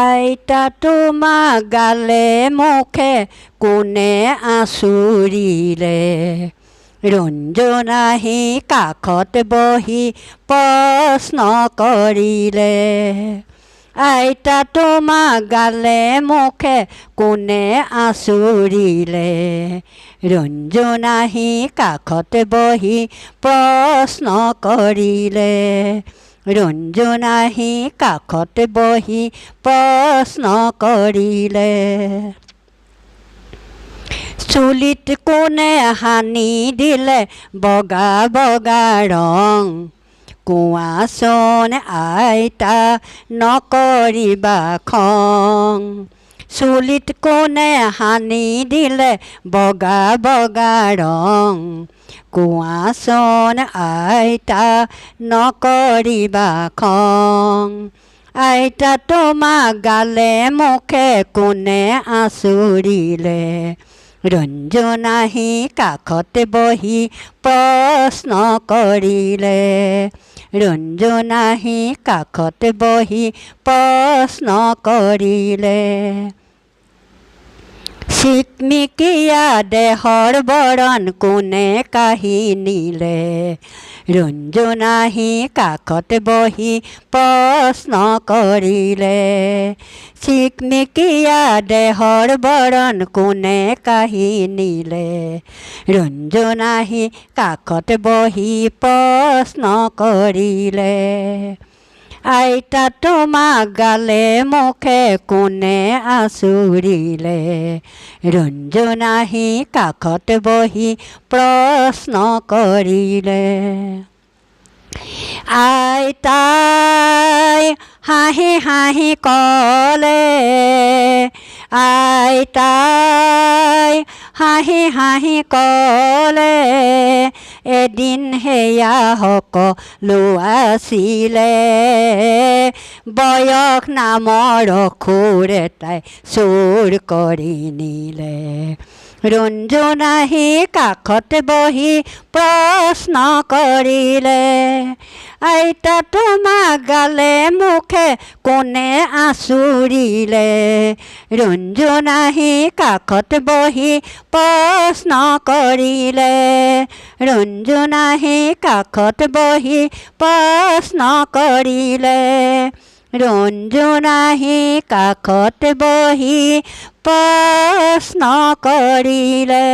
আইতা তোমাক গালে মুখে কোনে আঁচুৰিলে ৰঞ্জনাহী কাষত বহি প্ৰশ্ন কৰিলে আইতা তোমাক গালে মুখে কোনে আঁচুৰিলে ৰঞ্জনাহী কাষত বহি প্ৰশ্ন কৰিলে ৰঞ্জনাহী কাষত বহি প্ৰশ্ন কৰিলে চুলিত কোনে সানি দিলে বগা বগা ৰং কোৱাচোন আইতা নকৰিবা খং চুলিত কোনে সানি দিলে বগা বগা ৰং কোৱাচোন আইতা নকৰিবা খং আইতা তোমাক গালে মুখে কোনে আঁচুৰিলে ৰঞ্জনাহী কাষত বহি প্ৰশ্ন কৰিলে ৰঞ্জনাহী কাষত বহি প্ৰশ্ন কৰিলে চিকমিকিয়া দেহৰ বৰণ কোনে কাঢ়ি নিলে ৰঞ্জনাহী কাষত বহি প্ৰশ্ন কৰিলে চিকমিকিয়া দেহৰ বৰণ কোনে কাঢ়ি নিলে ৰঞ্জনাহী কাষত বহি প্ৰশ্ন কৰিলে আইতা তোমাক গালে মুখে কোনে আঁচুৰিলে ৰঞ্জনাহী কাষত বহি প্ৰশ্ন কৰিলে আইতাই হাঁহি হাঁহি ক'লে আইতাই হাঁহি হাঁহি ক'লে এদিন সেয়া সকলো আছিলে বয়স নামৰ অসুৰ এটাই চুৰ কৰি নিলে ৰঞ্জনাহী কাষত বহি প্ৰশ্ন কৰিলে আইতা তোমাক গালে মুখে কোনে আঁচুৰিলে ৰঞ্জনাহী কাষত বহি প্ৰশ্ন কৰিলে ৰঞ্জনাহী কাষত বহি প্ৰশ্ন কৰিলে ৰঞ্জনাহী কাষত বহি প্ৰশ্ন কৰিলে